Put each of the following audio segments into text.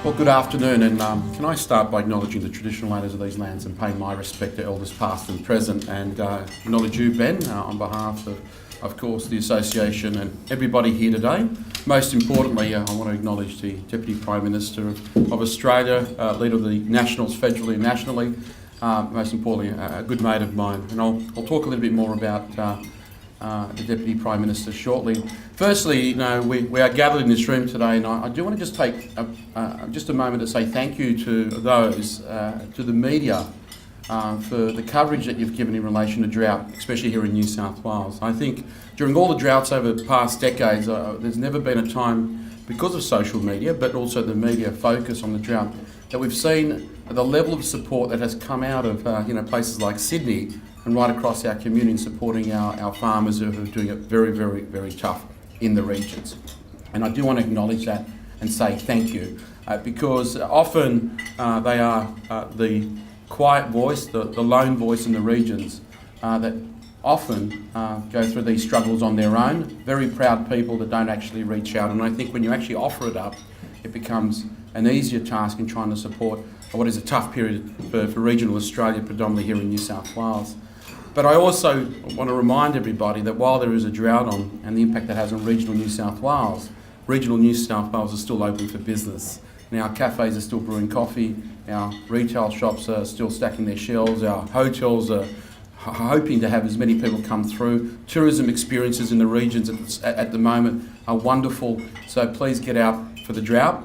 Well, good afternoon, and can I start by acknowledging the traditional owners of these lands and pay my respect to elders past and present, and acknowledge you, Ben, on behalf of course, the Association and everybody here today. Most importantly, I want to acknowledge the Deputy Prime Minister of Australia, leader of the Nationals federally and nationally, most importantly, a good mate of mine. And I'll talk a little bit more about the Deputy Prime Minister shortly. Firstly, you know, we are gathered in this room today, and I do want to just take just a moment to say thank you to those, to the media, for the coverage that you've given in relation to drought, especially here in New South Wales. I think during all the droughts over the past decades, there's never been a time, because of social media, but also the media focus on the drought, that we've seen the level of support that has come out of places like Sydney and right across our community, supporting our farmers who are doing it very, very, very tough in the regions. And I do want to acknowledge that and say thank you, because often they are the quiet voice, the lone voice in the regions that often go through these struggles on their own. Very proud people that don't actually reach out, and I think when you actually offer it up, it becomes an easier task in trying to support what is a tough period for regional Australia, predominantly here in New South Wales. But I also want to remind everybody that while there is a drought on and the impact that has on regional New South Wales is still open for business. Now, our cafes are still brewing coffee, our retail shops are still stacking their shelves, our hotels are hoping to have as many people come through. Tourism experiences in the regions at the moment are wonderful, so please get out for the drought.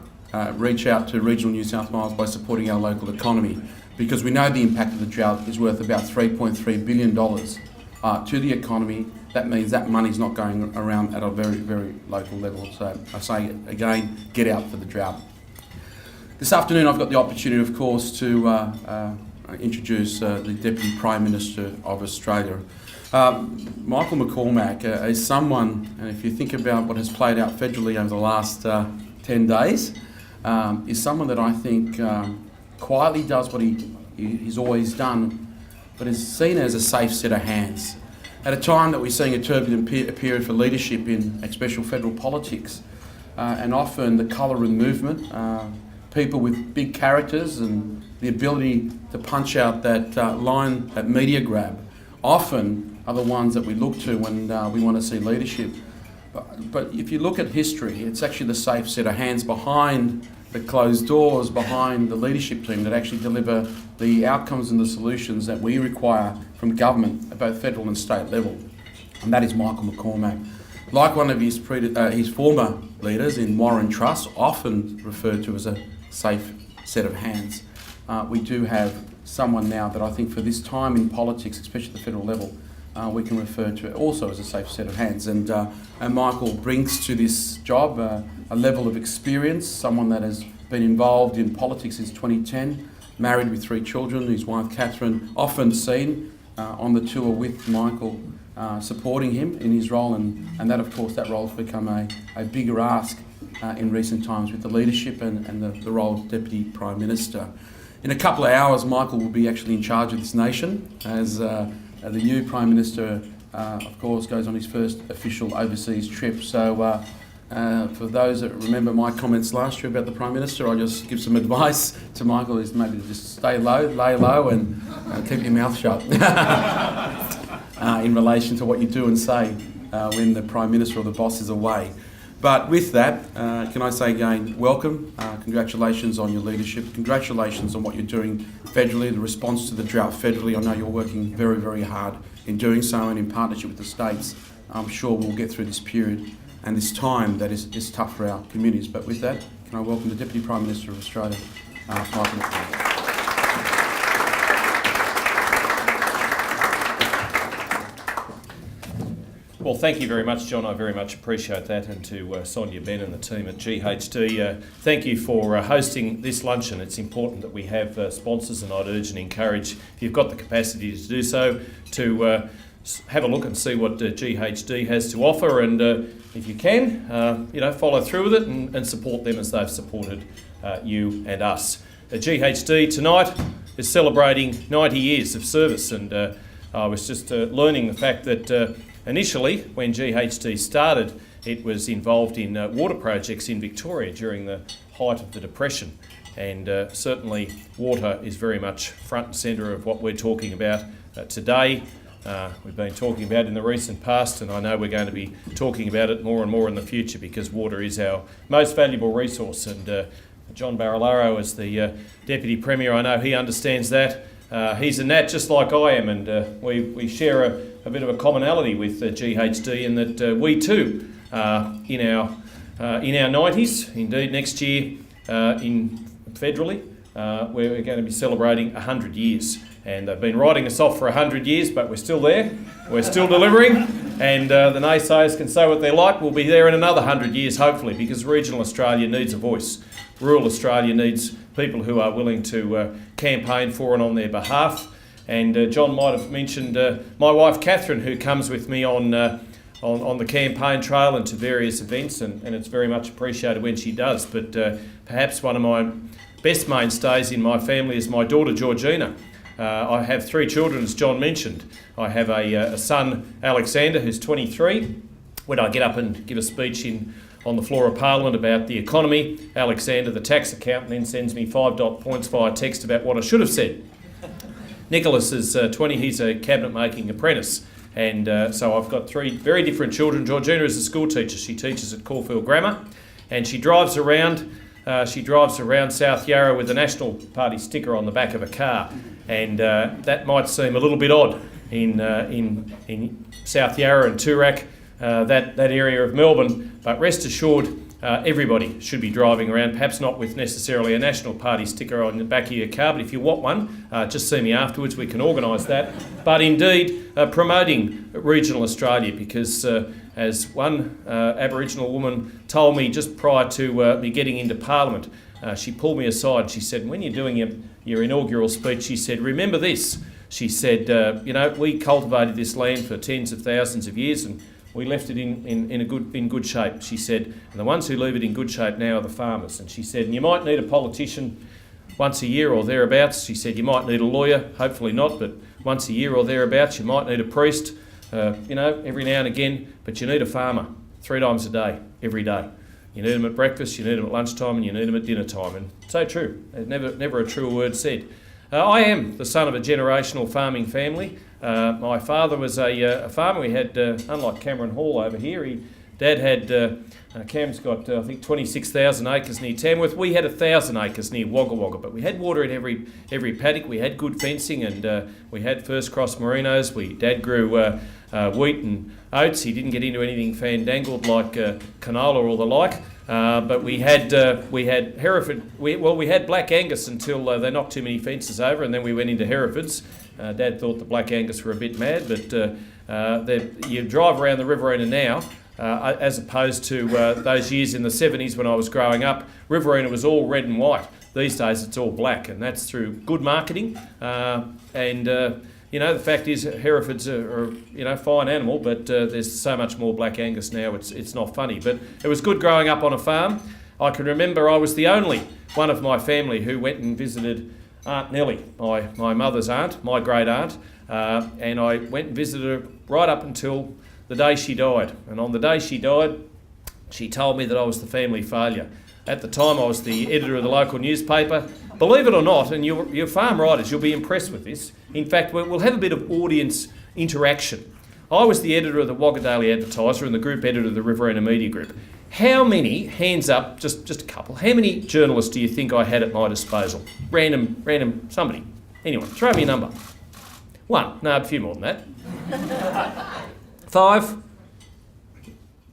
Reach out to regional New South Wales by supporting our local economy, because we know the impact of the drought is worth about $3.3 billion to the economy. That means that money's not going around at a very, very local level. So I say it again, get out for the drought. This afternoon I've got the opportunity, of course, to introduce the Deputy Prime Minister of Australia. Michael McCormack is someone, and if you think about what has played out federally over the last 10 days, is someone that I think quietly does what he's always done, but is seen as a safe set of hands. At a time that we're seeing a turbulent period for leadership in special federal politics, and often the colour and movement, people with big characters and the ability to punch out that line, that media grab, often are the ones that we look to when we want to see leadership. But if you look at history, it's actually the safe set of hands behind the closed doors, behind the leadership team that actually deliver the outcomes and the solutions that we require from government at both federal and state level. And that is Michael McCormack. Like one of his former leaders in Warren Truss, often referred to as a safe set of hands, we do have someone now that I think for this time in politics, especially at the federal level, we can refer to it also as a safe set of hands. And Michael brings to this job a level of experience, someone that has been involved in politics since 2010, married with 3 children, his wife Catherine, often seen on the tour with Michael, supporting him in his role, and that, of course, that role has become a bigger ask in recent times with the leadership and the role of Deputy Prime Minister. In a couple of hours, Michael will be actually in charge of this nation as the new Prime Minister, of course, goes on his first official overseas trip. So for those that remember my comments last year about the Prime Minister, I'll just give some advice to Michael, is maybe to just stay low, lay low, and keep your mouth shut in relation to what you do and say when the Prime Minister or the boss is away. But with that, can I say again, welcome, congratulations on your leadership, congratulations on what you're doing federally, the response to the drought federally. I know you're working very, very hard in doing so, and in partnership with the states. I'm sure we'll get through this period and this time that is tough for our communities. But with that, can I welcome the Deputy Prime Minister of Australia, Michael McCormack. Well, thank you very much, John. I very much appreciate that. And to Sonia, Ben and the team at GHD, thank you for hosting this luncheon. It's important that we have sponsors, and I'd urge and encourage, if you've got the capacity to do so, to have a look and see what GHD has to offer. And if you can, follow through with it and support them as they've supported you and us. GHD tonight is celebrating 90 years of service, and I was just learning the fact that initially, when GHD started, it was involved in water projects in Victoria during the height of the Depression. And certainly water is very much front and centre of what we're talking about today. We've been talking about it in the recent past, and I know we're going to be talking about it more and more in the future, because water is our most valuable resource. And John Barilaro, as the Deputy Premier, I know he understands that. He's a Nat just like I am, and we share a bit of a commonality with GHD in that we too are in our 90s. Indeed, next year federally, we're going to be celebrating 100 years. And they've been writing us off for 100 years, but we're still there. We're still delivering. And the naysayers can say what they like. We'll be there in another 100 years, hopefully, because regional Australia needs a voice. Rural Australia needs people who are willing to campaign for and on their behalf. And John might have mentioned my wife, Catherine, who comes with me on the campaign trail and to various events, and it's very much appreciated when she does. But perhaps one of my best mainstays in my family is my daughter, Georgina. I have 3 children, as John mentioned. I have a son, Alexander, who's 23. When I get up and give a speech on the floor of Parliament about the economy, Alexander, the tax accountant, then sends me 5 dot points via text about what I should have said. Nicholas is 20, he's a cabinet-making apprentice. And so I've got 3 very different children. Georgina is a school teacher. She teaches at Caulfield Grammar, and she drives around South Yarra with the National Party sticker on the back of a car. And that might seem a little bit odd in South Yarra and Toorak, that area of Melbourne, but rest assured everybody should be driving around, perhaps not with necessarily a National Party sticker on the back of your car, but if you want one, just see me afterwards, we can organise that. But indeed, promoting regional Australia, because as one Aboriginal woman told me just prior to me getting into Parliament, she pulled me aside and she said, when you're doing your inaugural speech, she said, remember this. She said, we cultivated this land for tens of thousands of years and we left it in good shape. She said, and the ones who leave it in good shape now are the farmers. And she said, and you might need a politician once a year or thereabouts. She said, you might need a lawyer, hopefully not, but once a year or thereabouts. You might need a priest, every now and again, but you need a farmer 3 times a day, every day. You need them at breakfast, you need them at lunchtime, and you need them at dinner time. And so true. Never a truer word said. I am the son of a generational farming family. My father was a farmer. We had, unlike Cameron Hall over here, Dad had, Cam's got, I think, 26,000 acres near Tamworth. We had 1,000 acres near Wagga Wagga, but we had water in every paddock. We had good fencing, and we had first cross merinos. Dad grew wheat and oats. He didn't get into anything fandangled like canola or the like. But we had Hereford. We had Black Angus until they knocked too many fences over, and then we went into Herefords. Dad thought the Black Angus were a bit mad, but you drive around the Riverina now, as opposed to those years in the 70s when I was growing up. Riverina was all red and white. These days it's all black, and that's through good marketing. The fact is Herefords are a fine animal, but there's so much more Black Angus now, it's not funny. But it was good growing up on a farm. I can remember I was the only one of my family who went and visited Aunt Nellie, my mother's aunt, my great aunt, and I went and visited her right up until the day she died. And on the day she died, she told me that I was the family failure. At the time, I was the editor of the local newspaper. Believe it or not, and your farm writers, you'll be impressed with this. In fact, we'll have a bit of audience interaction. I was the editor of the Wagga Daily Advertiser and the group editor of the Riverina Media Group. How many, hands up, just a couple, how many journalists do you think I had at my disposal? Random, somebody. Anyone, throw me a number. 1, no, a few more than that. 5,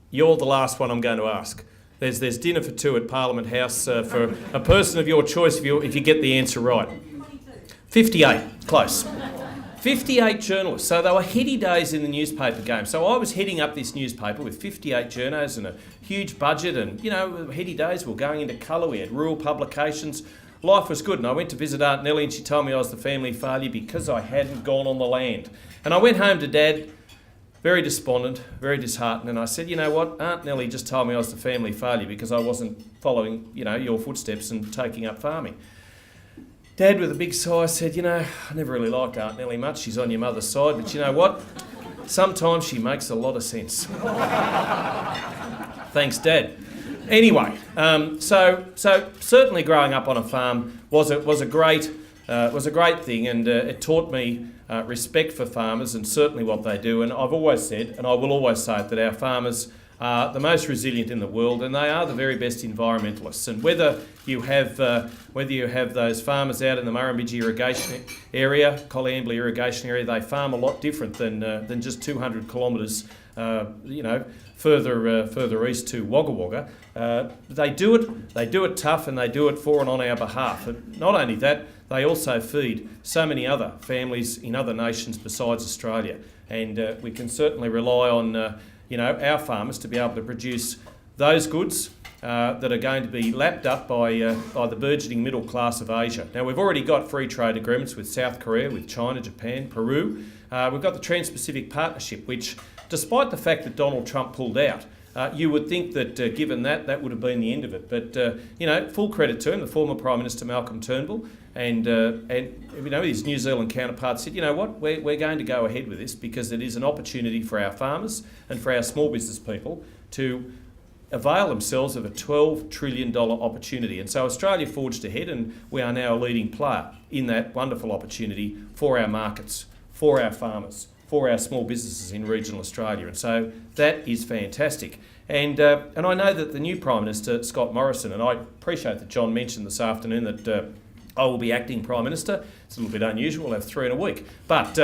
you're the last one I'm going to ask. There's dinner for 2 at Parliament House for a person of your choice if you get the answer right. 58, close. 58 journalists. So they were heady days in the newspaper game. So I was heading up this newspaper with 58 journos and a huge budget, and heady days. We were going into colour. We had rural publications. Life was good, and I went to visit Aunt Nellie, and she told me I was the family failure because I hadn't gone on the land. And I went home to Dad, very despondent, very disheartened, and I said, you know what, Aunt Nellie just told me I was the family failure because I wasn't following, your footsteps and taking up farming. Dad, with a big sigh, said, I never really liked Aunt Nellie much. She's on your mother's side, but you know what? Sometimes she makes a lot of sense. Thanks, Dad. Anyway, so certainly growing up on a farm was a great thing, and it taught me respect for farmers and certainly what they do. And I've always said, and I will always say it, that our farmers are the most resilient in the world, and they are the very best environmentalists. And whether you have those farmers out in the Murrumbidgee irrigation area, Colliambly irrigation area, they farm a lot different than just 200 kilometres, further east to Wagga Wagga. They do it tough, and they do it for and on our behalf. And not only that, they also feed so many other families in other nations besides Australia. And we can certainly rely on our farmers to be able to produce those goods that are going to be lapped up by the burgeoning middle class of Asia. Now, we've already got free trade agreements with South Korea, with China, Japan, Peru. We've got the Trans-Pacific Partnership, which, despite the fact that Donald Trump pulled out, you would think that given that would have been the end of it. But, full credit to him, the former Prime Minister Malcolm Turnbull, and his New Zealand counterpart said, you know what, we're going to go ahead with this because it is an opportunity for our farmers and for our small business people to avail themselves of a $12 trillion opportunity. And so Australia forged ahead, and we are now a leading player in that wonderful opportunity for our markets, for our farmers, for our small businesses in regional Australia. And so that is fantastic. And I know that the new Prime Minister, Scott Morrison, and I appreciate that John mentioned this afternoon that I will be acting Prime Minister. It's a little bit unusual, we'll have 3 in a week. But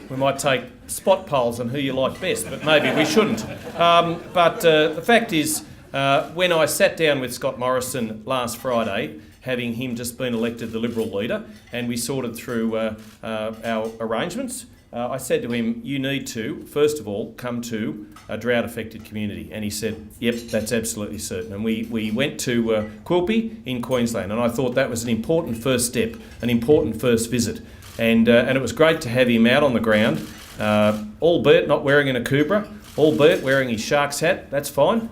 we might take spot polls on who you like best, but maybe we shouldn't. But the fact is, when I sat down with Scott Morrison last Friday, having him just been elected the Liberal leader, and we sorted through our arrangements, I said to him, you need to, first of all, come to a drought-affected community. And he said, yep, that's absolutely certain. And we went to Quilpie in Queensland, and I thought that was an important first step, an important first visit. And it was great to have him out on the ground, albeit not wearing an akubra, albeit wearing his Sharks hat. That's fine,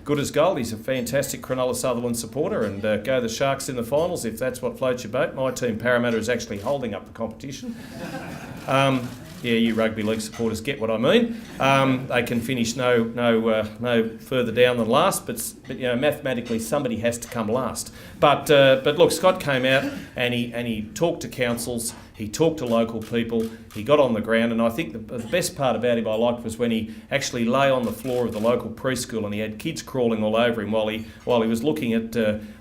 good as gold. He's a fantastic Cronulla Sutherland supporter, and go the Sharks in the finals if that's what floats your boat. My team, Parramatta, is actually holding up the competition. You rugby league supporters get what I mean. They can finish no further down than last, but mathematically somebody has to come last. But look, Scott came out and he talked to councils, he talked to local people, he got on the ground, and I think the best part about him I liked was when he actually lay on the floor of the local preschool and he had kids crawling all over him while he was looking at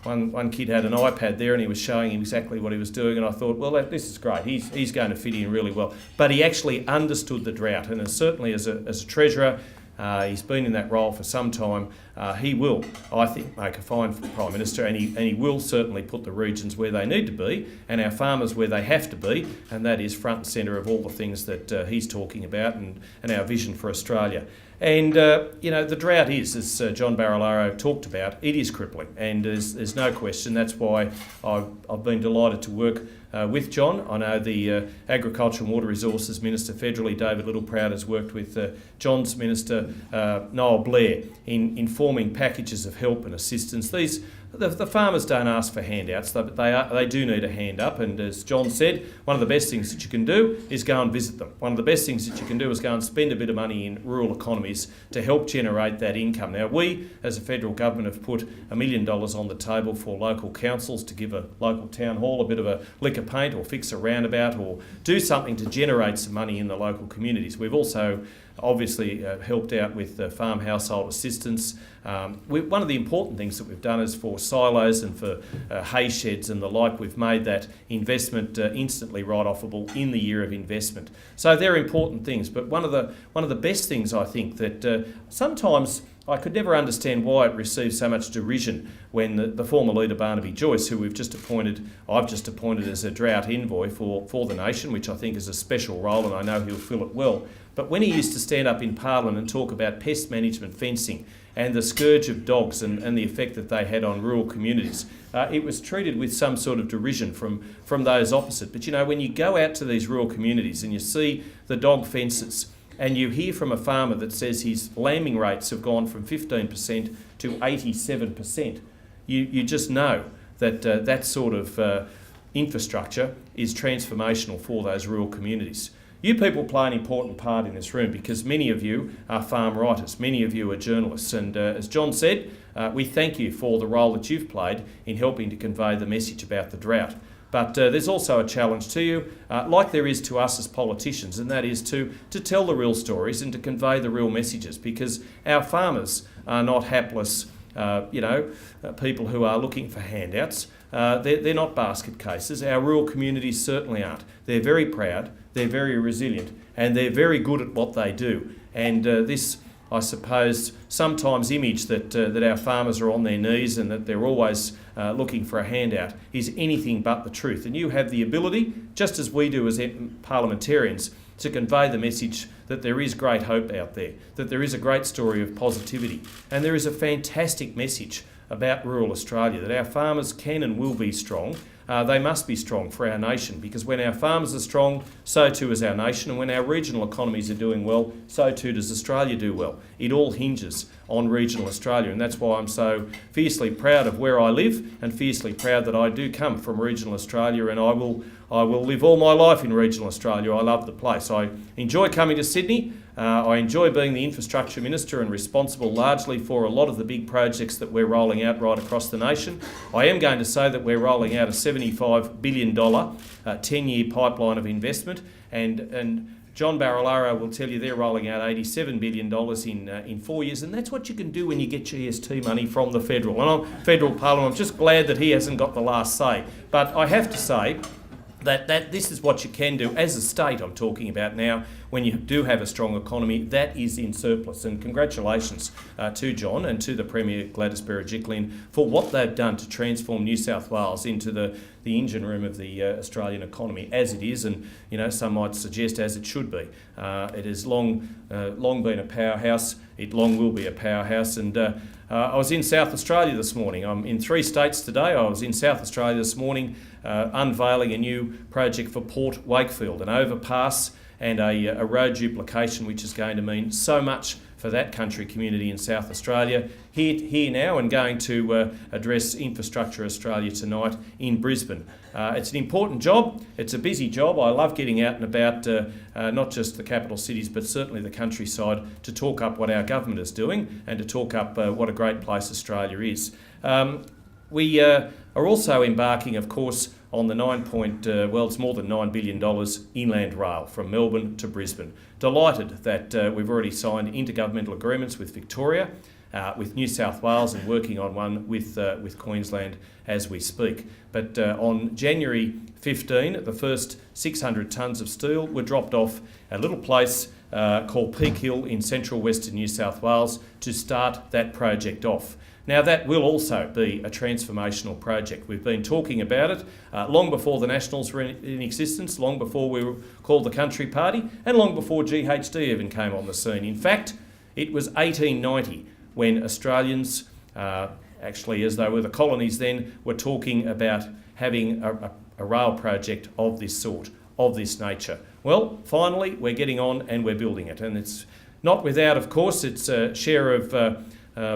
one kid had an iPad there and he was showing him exactly what he was doing, and I thought, well, this is great. He's going to fit in really well. But he actually understood the drought, and certainly as a treasurer, he's been in that role for some time. He will, I think, make a fine Prime Minister, and he will certainly put the regions where they need to be and our farmers where they have to be, and that is front and centre of all the things that he's talking about and our vision for Australia. And, the drought is, as John Barilaro talked about, it is crippling, and there's no question. That's why I've been delighted to work with John. I know the Agriculture and Water Resources Minister federally, David Littleproud, has worked with John's Minister, Noel Blair, in forming packages of help and assistance. The farmers don't ask for handouts, but they do need a hand up, and as John said, one of the best things that you can do is go and visit them. One of the best things that you can do is go and spend a bit of money in rural economies to help generate that income. Now, we as a federal government have put $1 million on the table for local councils to give a local town hall a bit of a lick of paint or fix a roundabout or do something to generate some money in the local communities. We've also obviously helped out with farm household assistance. One of the important things that we've done is for silos and for hay sheds and the like, we've made that investment instantly write-offable in the year of investment. So they're important things, but one of the best things, I think, that sometimes I could never understand why it receives so much derision when the former leader Barnaby Joyce, who I've just appointed as a drought envoy for the nation, which I think is a special role, and I know he'll fill it well. But when he used to stand up in Parliament and talk about pest management fencing and the scourge of dogs and the effect that they had on rural communities, it was treated with some sort of derision from those opposite. But when you go out to these rural communities and you see the dog fences, and you hear from a farmer that says his lambing rates have gone from 15% to 87%, you just know that that sort of infrastructure is transformational for those rural communities. You people play an important part in this room because many of you are farm writers, many of you are journalists, and as John said, we thank you for the role that you've played in helping to convey the message about the drought. But there's also a challenge to you, like there is to us as politicians, and that is to tell the real stories and to convey the real messages, because our farmers are not hapless, people who are looking for handouts. They're not basket cases. Our rural communities certainly aren't. They're very proud, they're very resilient, and they're very good at what they do. And this, I suppose, sometimes image that our farmers are on their knees and that they're always looking for a handout is anything but the truth. And you have the ability, just as we do as parliamentarians, to convey the message that there is great hope out there, that there is a great story of positivity, and there is a fantastic message about rural Australia, that our farmers can and will be strong. They must be strong for our nation, because when our farmers are strong, so too is our nation, and when our regional economies are doing well, so too does Australia do well. It all hinges on regional Australia, and that's why I'm so fiercely proud of where I live and fiercely proud that I do come from regional Australia, and I will live all my life in regional Australia. I love the place. I enjoy coming to Sydney. I enjoy being the infrastructure minister and responsible largely for a lot of the big projects that we're rolling out right across the nation. I am going to say that we're rolling out a $75 billion 10-year pipeline of investment, and John Barilaro will tell you they're rolling out $87 billion in 4 years, and that's what you can do when you get GST money from the federal Parliament. I'm just glad that he hasn't got the last say. But I have to say that this is what you can do as a state, I'm talking about now, when you do have a strong economy that is in surplus. And congratulations to John and to the Premier Gladys Berejiklian for what they've done to transform New South Wales into the engine room of the Australian economy as it is, and some might suggest as it should be. It has long been a powerhouse. It long will be a powerhouse. And I was in South Australia this morning. I'm in 3 states today. I was in South Australia this morning unveiling a new project for Port Wakefield, an overpass and a road duplication which is going to mean so much for that country community in South Australia. Here now, and going to address Infrastructure Australia tonight in Brisbane. It's an important job, it's a busy job. I love getting out and about, not just the capital cities but certainly the countryside, to talk up what our government is doing and to talk up what a great place Australia is. We are also embarking, of course, on the it's more than $9 billion inland rail from Melbourne to Brisbane. Delighted that we've already signed intergovernmental agreements with Victoria, with New South Wales, and working on one with Queensland as we speak. But on January 15, the first 600 tonnes of steel were dropped off a little place called Peak Hill in central western New South Wales to start that project off. Now that will also be a transformational project. We've been talking about it long before the Nationals were in existence, long before we were called the Country Party, and long before GHD even came on the scene. In fact, it was 1890 when Australians, actually as they were the colonies then, were talking about having a rail project of this sort, of this nature. Well, finally we're getting on and we're building it, and it's not without, of course, its share of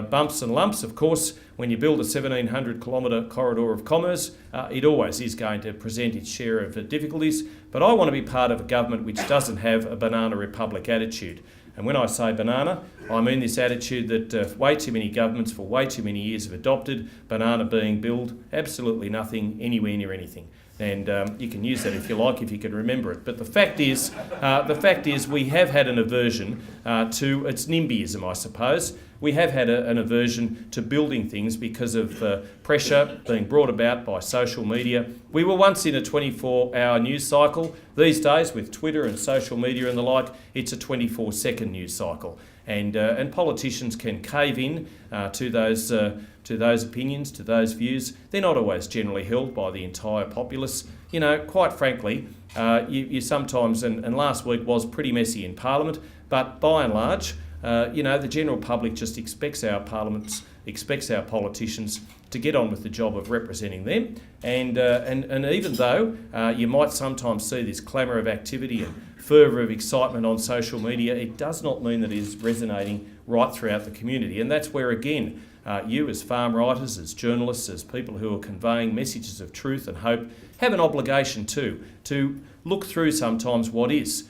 bumps and lumps. Of course, when you build a 1,700 kilometre corridor of commerce, it always is going to present its share of difficulties. But I want to be part of a government which doesn't have a banana republic attitude. And when I say banana, I mean this attitude that way too many governments for way too many years have adopted, banana being build absolutely nothing anywhere near anything. And you can use that if you like, if you can remember it. But the fact is we have had an aversion to, it's NIMBYism, I suppose. We have had an aversion to building things because of pressure being brought about by social media. We were once in a 24-hour news cycle. These days, with Twitter and social media and the like, it's a 24-second news cycle. And politicians can cave in to those opinions, to those views. They're not always generally held by the entire populace. Quite frankly, you sometimes, and last week was pretty messy in Parliament, but by and large, the general public just expects our politicians to get on with the job of representing them. And even though you might sometimes see this clamour of activity and fervour of excitement on social media, it does not mean that it is resonating right throughout the community. And that's where, again, you as farm writers, as journalists, as people who are conveying messages of truth and hope, have an obligation to look through sometimes what is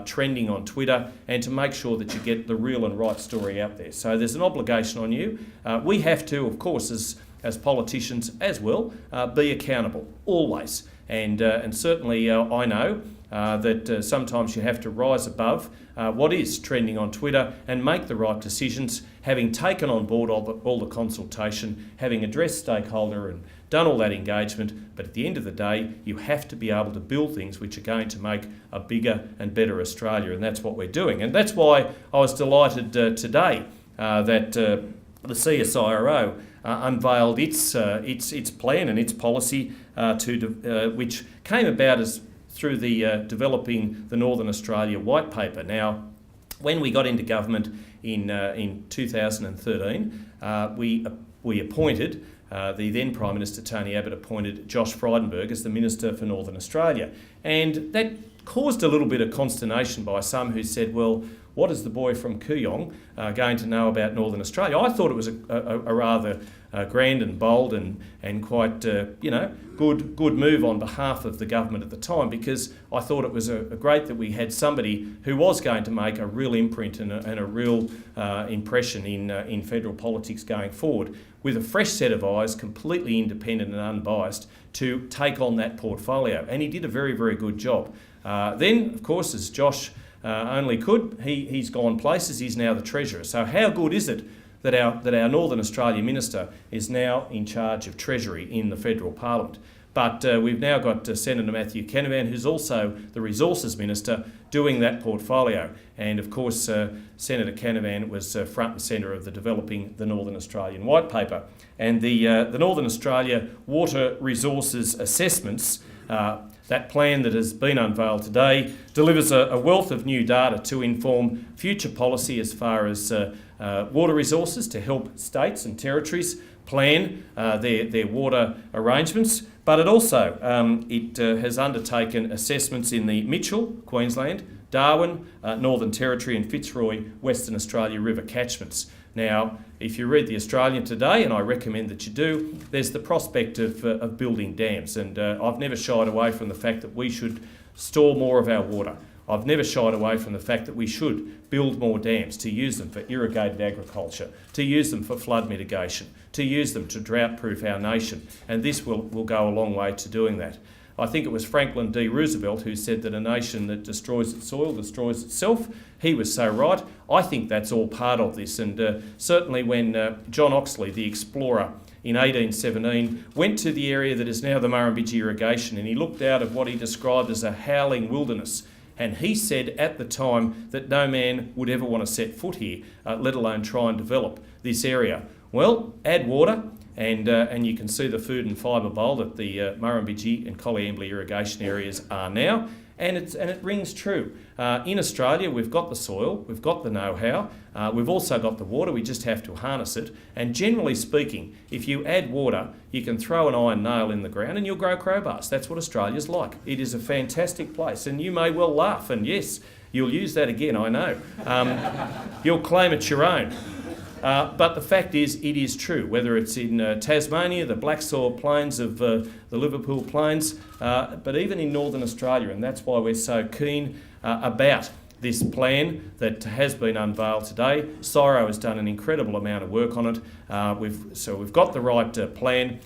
trending on Twitter, and to make sure that you get the real and right story out there. So there's an obligation on you. We have to, of course, as politicians as well, be accountable, always. And certainly I know that sometimes you have to rise above what is trending on Twitter and make the right decisions, having taken on board all the consultation, having addressed stakeholder and done all that engagement. But at the end of the day, you have to be able to build things which are going to make a bigger and better Australia, and that's what we're doing. And that's why I was delighted today that the CSIRO unveiled its plan and its policy which came about through the developing the Northern Australia White Paper. Now, when we got into government in 2013, we appointed the then Prime Minister Tony Abbott appointed Josh Frydenberg as the Minister for Northern Australia, and that caused a little bit of consternation by some who said, well, what is the boy from Kooyong going to know about Northern Australia? I thought it was a rather grand and bold and quite good move on behalf of the government at the time, because I thought it was great that we had somebody who was going to make a real imprint and a real impression in federal politics going forward, with a fresh set of eyes, completely independent and unbiased, to take on that portfolio. And he did a very, very good job. Then, of course, as Josh only could, he's gone places. He's now the Treasurer. So how good is it that our Northern Australia Minister is now in charge of Treasury in the federal Parliament? But we've now got Senator Matthew Canavan, who's also the Resources Minister, doing that portfolio. And of course, Senator Canavan was front and centre of the developing the Northern Australian White Paper. And the Northern Australia Water Resources Assessments, that plan that has been unveiled today, delivers a wealth of new data to inform future policy as far as water resources, to help states and territories plan their water arrangements. But it also has undertaken assessments in the Mitchell, Queensland, Darwin, Northern Territory and Fitzroy, Western Australia river catchments. Now, if you read The Australian today, and I recommend that you do, there's the prospect of building dams. And I've never shied away from the fact that we should store more of our water. I've never shied away from the fact that we should build more dams, to use them for irrigated agriculture, to use them for flood mitigation, to use them to drought-proof our nation. And this will go a long way to doing that. I think it was Franklin D. Roosevelt who said that a nation that destroys its soil destroys itself. He was so right. I think that's all part of this. And certainly when John Oxley, the explorer, in 1817, went to the area that is now the Murrumbidgee irrigation, and he looked out of what he described as a howling wilderness. And he said at the time that no man would ever want to set foot here, let alone try and develop this area. Well, add water, and you can see the food and fibre bowl that the Murrumbidgee and Colliambly irrigation areas are now, and it rings true. In Australia, we've got the soil, we've got the know-how, we've also got the water, we just have to harness it. And generally speaking, if you add water, you can throw an iron nail in the ground and you'll grow crowbars. That's what Australia's like. It is a fantastic place, and you may well laugh, and yes, you'll use that again, I know. You'll claim it's your own. But the fact is, it is true, whether it's in Tasmania, the black soil plains of the Liverpool Plains, but even in Northern Australia, and that's why we're so keen about this plan that has been unveiled today. CSIRO has done an incredible amount of work on it. We've got the right plan.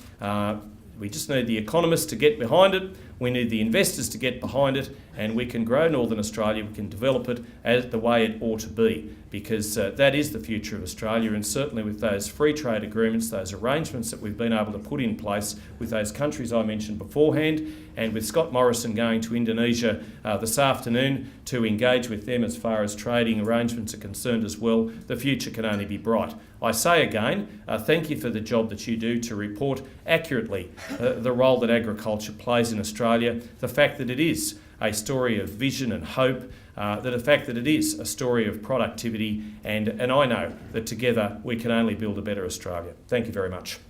We just need the economists to get behind it. We need the investors to get behind it, and we can grow Northern Australia. We can develop it as the way it ought to be, because that is the future of Australia. And certainly with those free trade agreements, those arrangements that we've been able to put in place with those countries I mentioned beforehand, and with Scott Morrison going to Indonesia this afternoon to engage with them as far as trading arrangements are concerned as well, the future can only be bright. I say again, thank you for the job that you do to report accurately the role that agriculture plays in Australia, the fact that it is a story of vision and hope, the fact that it is a story of productivity, and I know that together we can only build a better Australia. Thank you very much.